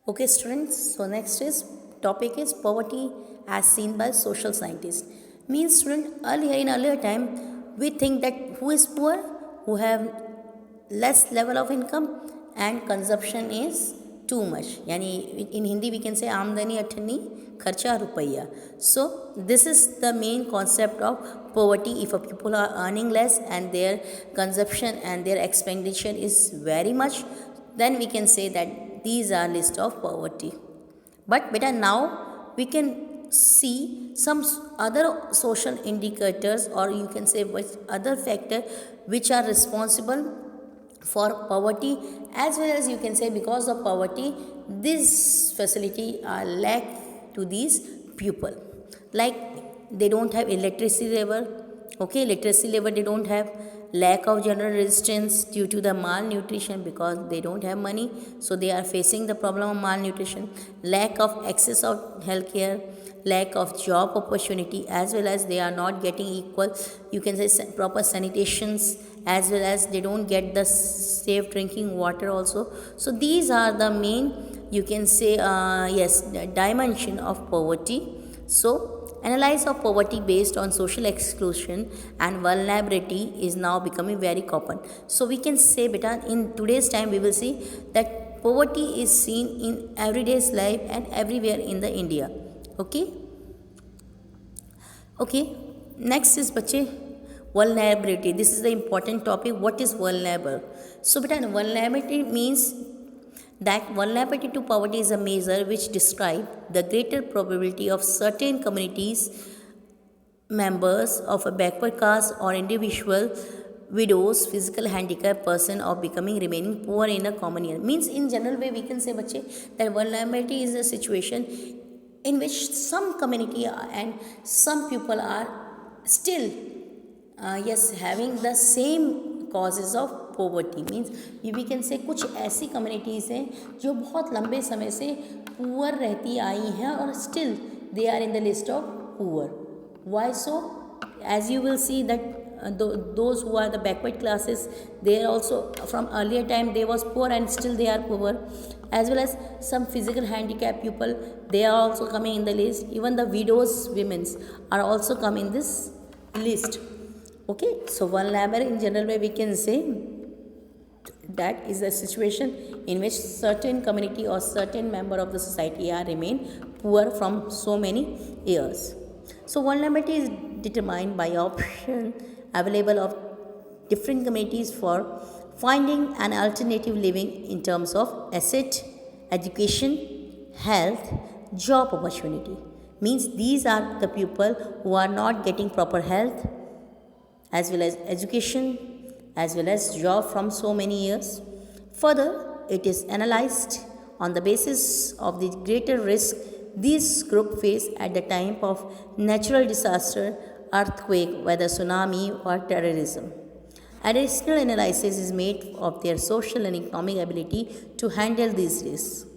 Okay, students. So next is topic is poverty as seen by social scientists. Means student earlier in earlier time we think that who is poor, who have less level of income and consumption is too much. Yani in Hindi we can say आमदनी अठन्नी खर्चा रुपया. So this is the main concept of poverty. If a people are earning less and their consumption and their expenditure is very much, then we can say that these are list of poverty. But beta now we can see some other social indicators, or you can say other factor which are responsible for poverty, as well as you can say because of poverty this facility are lack to these people, like they don't have electricity level. Okay, literacy level they don't have, lack of general resistance due to the malnutrition because they don't have money, so they are facing the problem of malnutrition, lack of access of healthcare, lack of job opportunity, as well as they are not getting equal, you can say proper sanitations, as well as they don't get the safe drinking water also. So these are the main, you can say yes, the dimension of poverty. So analysis of poverty based on social exclusion and vulnerability is now becoming very common. So we can say beta in today's time we will see that poverty is seen in everyday's life and everywhere in the India. Okay. Okay, next is bache vulnerability. This is the important topic. What is vulnerable? So beta vulnerability means that vulnerability to poverty is a measure which describes the greater probability of certain communities members of a backward caste or individual widows, physical handicap person of becoming remaining poor in a common year. Means in general way we can say bache that vulnerability is a situation in which some community and some people are still yes having the same causes of poverty. Means ये we can say कुछ ऐसी communities हैं जो बहुत लंबे समय से poor रहती आई हैं और still they are in the list of poor. Why so? As you will see that those who are the backward classes, they are also from earlier time they was poor and still they are poor, as well as some physical handicap people, they are also coming in the list. Even the widows women's are also come in this list. Okay, so vulnerable in general way we can say that is a situation in which certain community or certain member of the society are remain poor from so many years. So vulnerability is determined by option available of different communities for finding an alternative living in terms of asset, education, health, job opportunity. Means these are the people who are not getting proper health, as well as education, as well as job from so many years. Further, it is analyzed on the basis of the greater risk these group face at the time of natural disaster, earthquake, whether tsunami or terrorism. Additional analysis is made of their social and economic ability to handle these risks.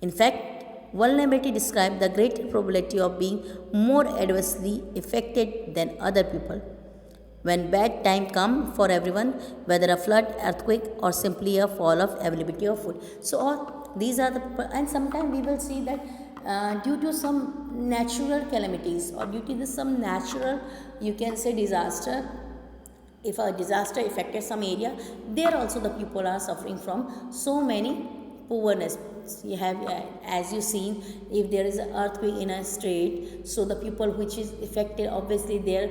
In fact, vulnerability describes the greater probability of being more adversely affected than other people when bad time come for everyone, whether a flood, earthquake, or simply a fall of availability of food. So all these are the, and sometimes we will see that due to some natural calamities or due to some natural, you can say disaster, if a disaster affected some area, there also the people are suffering from so many poorness. You have, as you seen, if there is an earthquake in a state, so the people which is affected, obviously their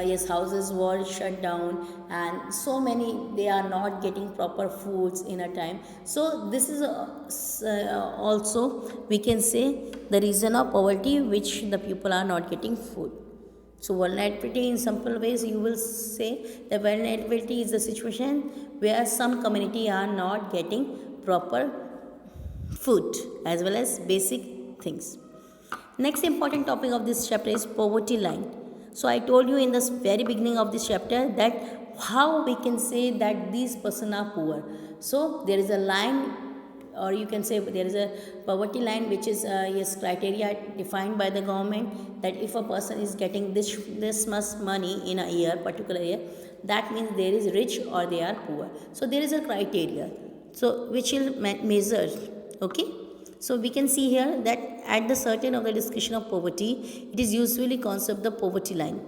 yes, houses were shut down and so many they are not getting proper foods in a time. So this is also we can say the reason of poverty which the people are not getting food. So vulnerability in simple ways you will say that vulnerability is the situation where some community are not getting proper food as well as basic things. Next important topic of this chapter is poverty line. So I told you in the very beginning of this chapter that how we can say that these person are poor. So there is a line, or you can say there is a poverty line which is yes criteria defined by the government, that if a person is getting this much money in a year, particular year, that means there is rich or they are poor. So there is a criteria, so which will measure. Okay, So we can see here that at the certain of the discussion of poverty, it is usually concept the poverty line,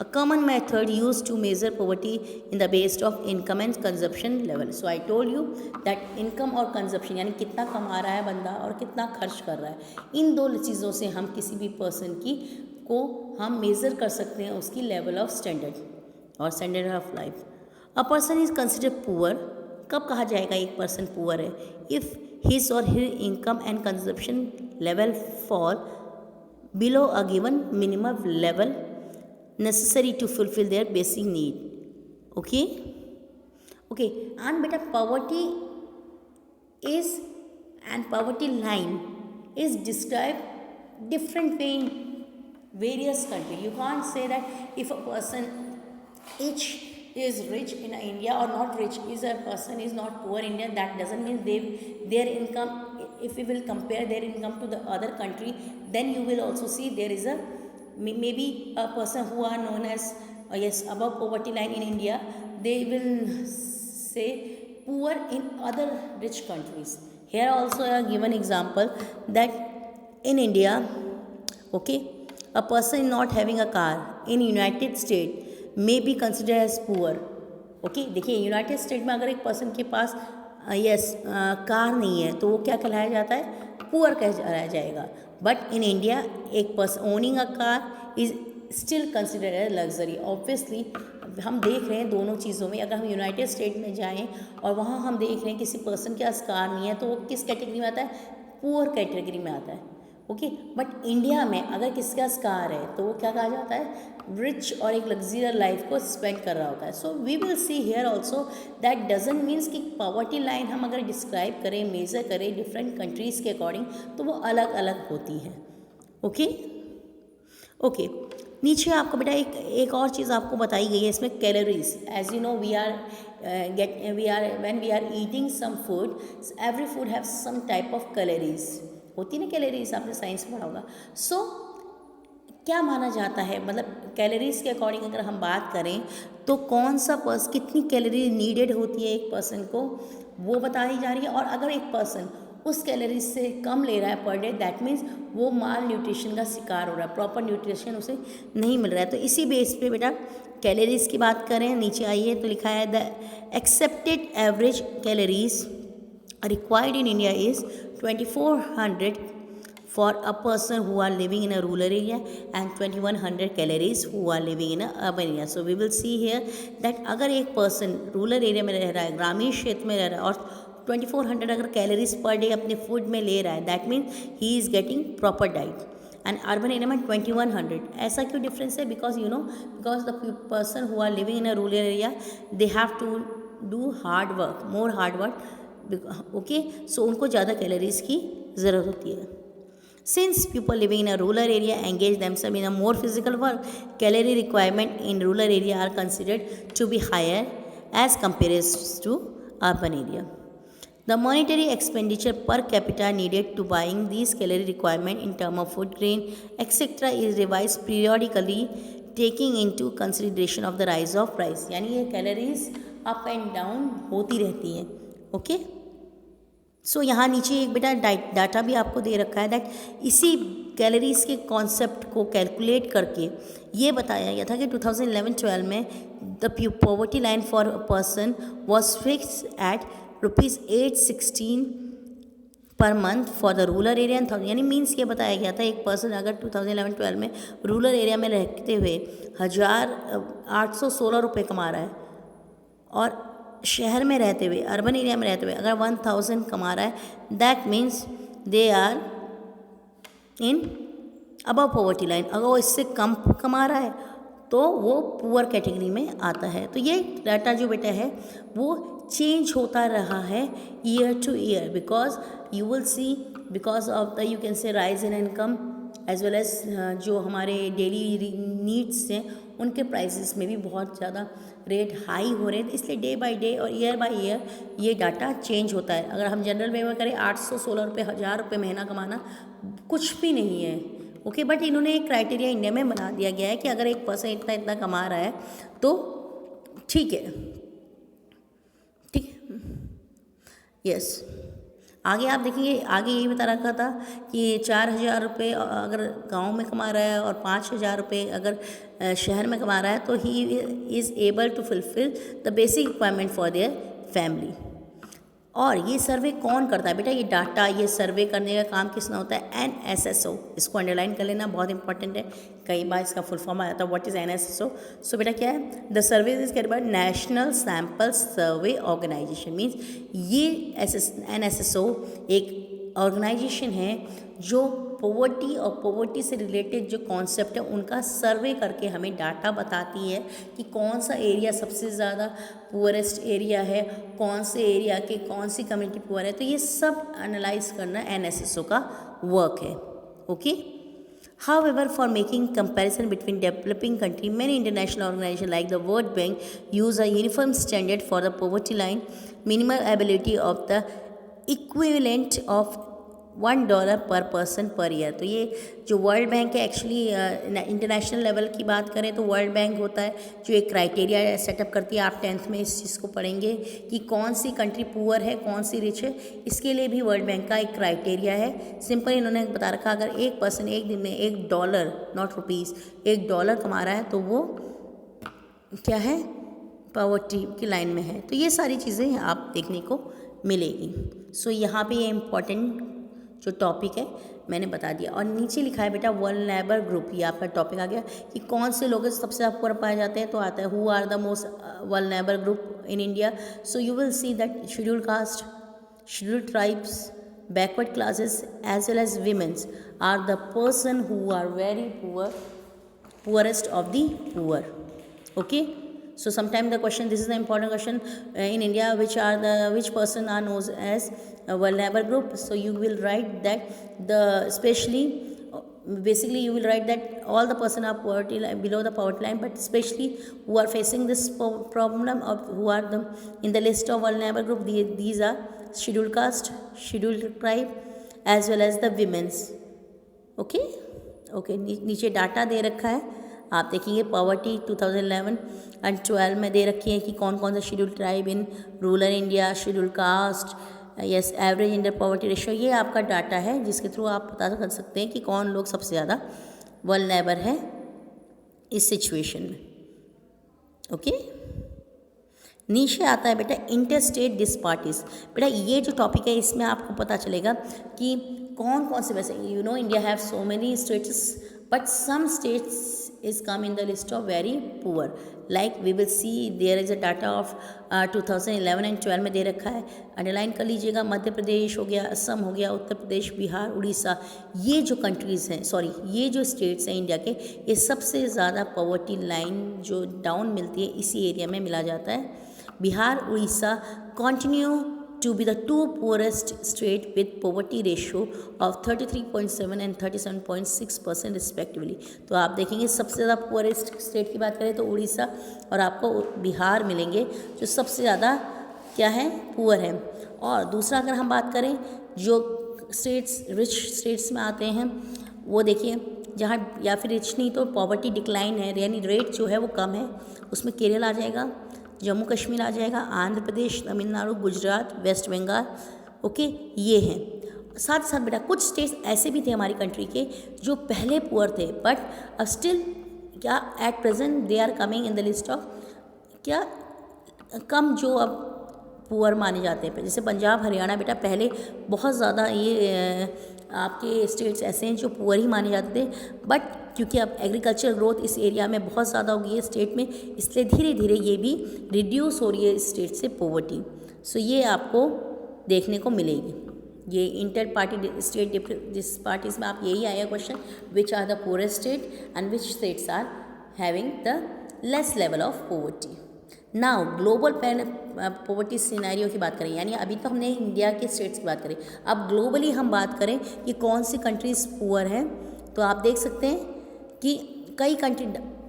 a common method used to measure poverty in the base of income and consumption level. So I told you that income और consumption यानी कितना कमा रहा है बंदा और कितना खर्च कर रहा है, इन दो चीज़ों से हम किसी भी पर्सन की को हम मेज़र कर सकते हैं उसकी लेवल ऑफ स्टैंडर्ड और standard of life. A person is considered poor. कब कहा जाएगा एक पर्सन पुअर है? इफ़ हिज और हिर income and consumption level fall below a given minimum level necessary to fulfill their basic need. Okay, and beta poverty is and poverty line is described different way in various countries. You can't say that if a person is rich in India or not rich, is a person is not poor in India, that doesn't mean their income, if we will compare their income to the other country, then you will also see there is a maybe a person who are known as above poverty line in India, they will say poor in other rich countries. Here also I have given example that in India, a person not having a car in United States may be considered as poor. देखिए United state में अगर एक person के पास car नहीं है तो वो क्या कहलाया जाता है? पुअर कहलाया जाएगा. बट इन इंडिया एक person owning a car is still considered as luxury. Obviously हम देख रहे हैं दोनों चीज़ों में, अगर हम यूनाइटेड स्टेट में जाएं और वहाँ हम देख रहे हैं किसी पर्सन के पास कार नहीं है तो वो किस कैटेगरी में आता है? पुअर कैटेगरी में आता है. बट इंडिया में अगर किसके पास कार है तो वो क्या कहा जाता है? रिच और एक लग्जरियस लाइफ को स्पेंड कर रहा होता है. So we will see here also that doesn't means कि पॉवर्टी लाइन हम अगर डिस्क्राइब करें, मेज़र करें डिफरेंट कंट्रीज़ के अकॉर्डिंग तो वो अलग अलग होती हैं. ओके नीचे आपको बेटा एक और चीज़ आपको बताई गई है इसमें, calories. As you know we are when we are eating some food, every food have some type of calories. होती ना कैलोरीज, आपने साइंस में पढ़ा होगा. सो क्या माना जाता है, मतलब कैलोरीज के अकॉर्डिंग अगर हम बात करें तो कौन सा कितनी कैलोरी नीडेड होती है एक पर्सन को, वो बताई जा रही है. और अगर एक पर्सन उस कैलोरीज से कम ले रहा है पर डे, दैट मीन्स वो माल न्यूट्रिशन का शिकार हो रहा है, प्रॉपर न्यूट्रिशन उसे नहीं मिल रहा है. तो इसी बेस पे बेटा कैलोरीज की बात करें, नीचे आइए तो लिखा है the accepted average calories required in India is 2400 for a person who are living in a rural area and 2100 calories who are living in a urban area. So we will see here that अगर एक person rural area में रह रहा है, ग्रामीण क्षेत्र में रह रहा है और 2400 अगर कैलोरीज पर डे अपने फूड में ले रहा है, that means he is getting proper diet. And urban area में 2100. ऐसा क्यों डिफरेंस है? Because because the person who are living in a rural area they have to do hard work, more hard work. So उनको ज़्यादा calories की ज़रूरत होती है. Since people living in a rural area engage themself in a more physical work, calorie requirement in rural area are considered to be higher as compare to urban area. The monetary expenditure per capita needed to buying these calorie requirement in term of food, grain, etc. is revised periodically taking into consideration of the rise of price. यानी ये calories up and down होती रहती हैं. सो यहाँ नीचे एक बेटा data भी आपको दे रखा है दैट इसी कैलोरीज के कॉन्सेप्ट को कैलकुलेट करके ये बताया गया था कि 2011-12 में the poverty line for a person was fix eight ₹816 per month for the rural area and 1000. यानी मीन्स ये बताया गया था एक पर्सन अगर 2011-12 में रूरल एरिया में रहते हुए 1816 रुपये कमा रहा है और शहर में रहते हुए, अर्बन एरिया में रहते हुए अगर 1000 कमा रहा है, that means they are in above poverty line. अगर वो इससे कम कमा रहा है तो वो पुअर कैटेगरी में आता है. तो ये डाटा जो बेटा है वो चेंज होता रहा है year to year, because you will see because of the you can say rise in income as well as जो हमारे डेली नीड्स हैं उनके प्राइसेस में भी बहुत ज़्यादा रेट हाई हो रहे हैं. इसलिए डे बाय डे और ईयर बाय ईयर ये डाटा चेंज होता है. अगर हम जनरल वे में करें 816 रुपये, 1000 रुपये महीना कमाना कुछ भी नहीं है. बट इन्होंने एक क्राइटेरिया इंडिया में बना दिया गया है कि अगर एक पर्सन इतना इतना कमा रहा है तो ठीक है. यस. आगे आप देखेंगे, आगे यही बता रखा था कि 4,000 रुपये अगर गांव में कमा रहा है और 5,000 रुपये अगर शहर में कमा रहा है तो he is able to fulfil the basic requirement for their family. और ये सर्वे कौन करता है बेटा? ये डाटा, ये सर्वे करने का काम किसने होता है? NSSO। इसको अंडरलाइन कर लेना, बहुत इंपॉर्टेंट है, कई बार इसका फुल फॉर्म आ जाता है, व्हाट इज़ NSSO। सो बेटा क्या है? The survey is carried by national sample survey organisation. Means ये NSSO एक ऑर्गेनाइजेशन है जो पॉवर्टी और पॉवर्टी से रिलेटेड जो कॉन्सेप्ट है उनका सर्वे करके हमें डाटा बताती है कि कौन सा एरिया सबसे ज़्यादा पुअरेस्ट एरिया है, कौन से एरिया के कौन सी कम्युनिटी पुअर है। तो ये सब एनालाइज करना NSSO का वर्क है। Okay. However, for making comparison between developing country, many international organizations like the World Bank use a uniform standard for the poverty line, minimal ability of the equivalent of $1 पर person per year. तो ये जो world bank है, actually international level की बात करें तो world bank होता है जो एक क्राइटेरिया सेटअप करती है। आप 10th में इस चीज़ को पढ़ेंगे कि कौन सी कंट्री पुअर है, कौन सी रिच है। इसके लिए भी वर्ल्ड बैंक का एक क्राइटेरिया है। सिंपल इन्होंने बता रखा, अगर एक पर्सन एक दिन में $1, नॉट रुपीज़, $1 कमा रहा है तो वो क्या है? पॉवर्टी की लाइन में है। तो ये सारी चीज़ें आप देखने को मिलेगी। सो यहाँ पे ये इम्पॉर्टेंट जो टॉपिक है मैंने बता दिया। और नीचे लिखा है बेटा वल्नरेबल ग्रुप, ये आपका टॉपिक आ गया कि कौन से लोग सबसे ज़्यादा पुअर पाए जाते हैं। तो आता है who are the most vulnerable group in India. So you will see that scheduled caste, scheduled tribes, backward classes as well as womens are the person who are very poor, poorest of the poor. Okay. So sometimes the question, this is the important question in India, which person are known as a vulnerable group. So you will write that basically you will write that all the person are poverty below the poverty line, but especially who are facing this problem of who are in the list of vulnerable group. These are scheduled caste, scheduled tribe, as well as the women's. Okay. नीचे data दे रखा है, आप देखेंगे poverty 2011 and 12 में दे रखी है कि कौन कौन सा scheduled tribe in rural India, scheduled caste, yes, average under poverty ratio. ये आपका डाटा है जिसके थ्रू आप पता कर सकते हैं कि कौन लोग सबसे ज़्यादा वल्नरेबल है इस सिचुएशन में। ओके। नीचे आता है बेटा इंटर स्टेट डिस्पार्टीज। बेटा ये जो टॉपिक है इसमें आपको पता चलेगा कि कौन कौन से, वैसे India have so many states but some states is come in the list of very poor, like we will see there is a data of 2011 and 12 में दे रखा है, अंडरलाइन कर लीजिएगा। मध्य प्रदेश हो गया, असम हो गया, उत्तर प्रदेश, बिहार, उड़ीसा, ये जो कंट्रीज़ हैं, ये जो स्टेट्स हैं इंडिया के, ये सबसे ज़्यादा पॉवर्टी लाइन जो डाउन मिलती है इसी एरिया में मिला जाता है। Bihar, Orissa continue to be the two poorest state with poverty ratio of 33.7 and 37.6% respectively। तो आप देखेंगे सबसे ज़्यादा पुअरेस्ट स्टेट की बात करें तो उड़ीसा और आपको बिहार मिलेंगे जो सबसे ज़्यादा क्या है? पुअर है। और दूसरा अगर हम बात करें जो स्टेट्स रिच स्टेट्स में आते हैं, वो देखिए जहाँ या फिर रिच नहीं तो पॉवर्टी डिक्लाइन है, यानी रेट जो है वो कम है, उसमें केरल आ जाएगा, जम्मू कश्मीर आ जाएगा, आंध्र प्रदेश, तमिलनाडु, गुजरात, वेस्ट बंगाल। ओके, ये हैं। साथ साथ बेटा कुछ स्टेट्स ऐसे भी थे हमारी कंट्री के जो पहले पुअर थे बट अब स्टिल क्या at present they are coming in the list of क्या कम जो अब पुअर माने जाते हैं। जैसे पंजाब, हरियाणा बेटा पहले बहुत ज़्यादा ये आपके स्टेट्स ऐसे हैं जो पुअर ही माने जाते थे, बट क्योंकि अब एग्रीकल्चर ग्रोथ इस एरिया में बहुत ज़्यादा हो गई है स्टेट में, इसलिए धीरे धीरे ये भी रिड्यूस हो रही है इस स्टेट से पॉवर्टी। सो ये आपको देखने को मिलेगी। ये इंटर पार्टी स्टेट जिस पार्टीज में आप यही आया question, which are the poorest state and which states are having the less level of poverty. Now global poverty scenario की बात करें, यानी अभी तो हमने इंडिया के स्टेट्स की बात करी, अब ग्लोबली हम बात करें कि कौन सी कंट्रीज पुअर हैं, तो आप देख सकते हैं कि कई कंट्री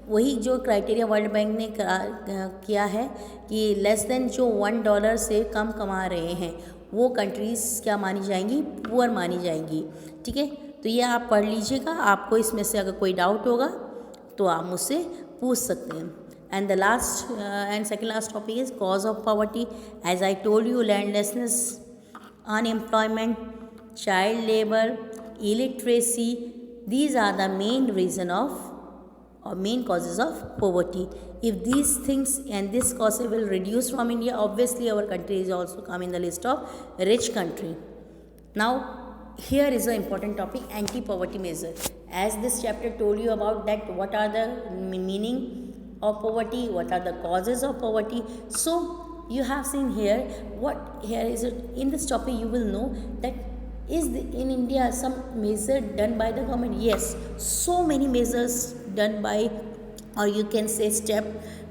वही जो क्राइटेरिया वर्ल्ड बैंक ने किया है कि लेस देन जो $1 से कम कमा रहे हैं वो कंट्रीज़ क्या मानी जाएंगी? पुअर मानी जाएंगी। ठीक है, तो ये आप पढ़ लीजिएगा, आपको इसमें से अगर कोई डाउट होगा तो आप मुझसे पूछ सकते हैं। And the second last topic is cause of poverty. As I told you, landlessness, unemployment, child labor, illiteracy. These are the main reason of or main causes of poverty. If these things and this cause will reduce from India, obviously our country is also come in the list of rich country. Now here is an important topic, anti-poverty measure. As this chapter told you about that what are the meaning of poverty, what are the causes of poverty. So you have seen here what here is in this topic you will know that in India some measure done by the government. Yes, so many measures done by or you can say step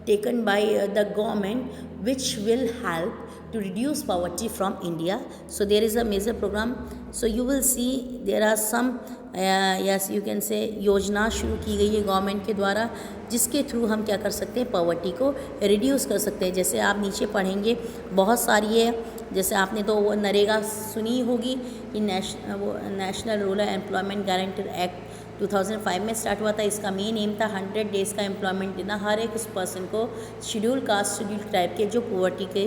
taken by the government which will help to reduce poverty from India. So there is a major program. So you will see there are some yes you can say योजना शुरू की गई है government के द्वारा जिसके through हम क्या कर सकते हैं पॉवर्टी को रिड्यूस कर सकते हैं. जैसे आप नीचे पढ़ेंगे बहुत सारी है. जैसे आपने तो वो नरेगा सुनी होगी कि national rural employment guarantee act 2005 में स्टार्ट हुआ था. इसका मेन एम था 100 डेज़ का एम्प्लॉयमेंट देना हर एक उस पर्सन को शेड्यूल कास्ट शेड्यूल ट्राइब के जो पॉवर्टी के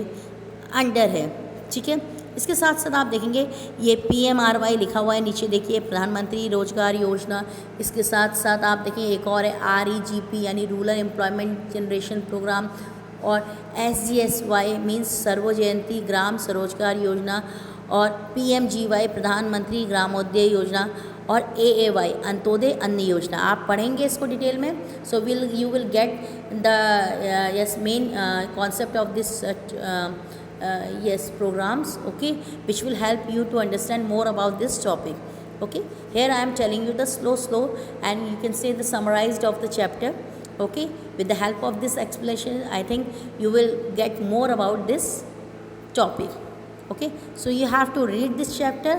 अंडर है. ठीक है. इसके साथ साथ आप देखेंगे ये PMRY लिखा हुआ है नीचे देखिए प्रधानमंत्री रोजगार योजना. इसके साथ साथ आप देखिए एक और है REGP यानी रूरल एम्प्लॉयमेंट जनरेशन प्रोग्राम और SGSY मीन्स सर्व जयंती ग्राम स्वरोजगार योजना और PMGY प्रधानमंत्री ग्रामोदय योजना और AAY अंत्योदय अन्न योजना. आप पढ़ेंगे इसको डिटेल में. सो you will get the yes main concept of this yes programs, okay, which will help you to understand more about this topic. Okay, here I am telling you the slow and you can say the summarized of the chapter. Okay, with the help of this explanation I think you will get more about this topic. Okay, so you have to read this chapter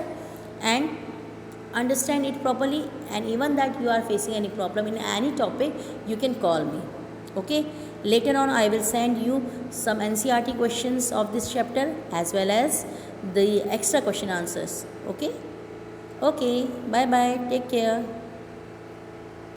and understand it properly, and even that you are facing any problem in any topic you can call me. Okay, later on I will send you some NCERT questions of this chapter as well as the extra question answers. Okay, bye bye, take care.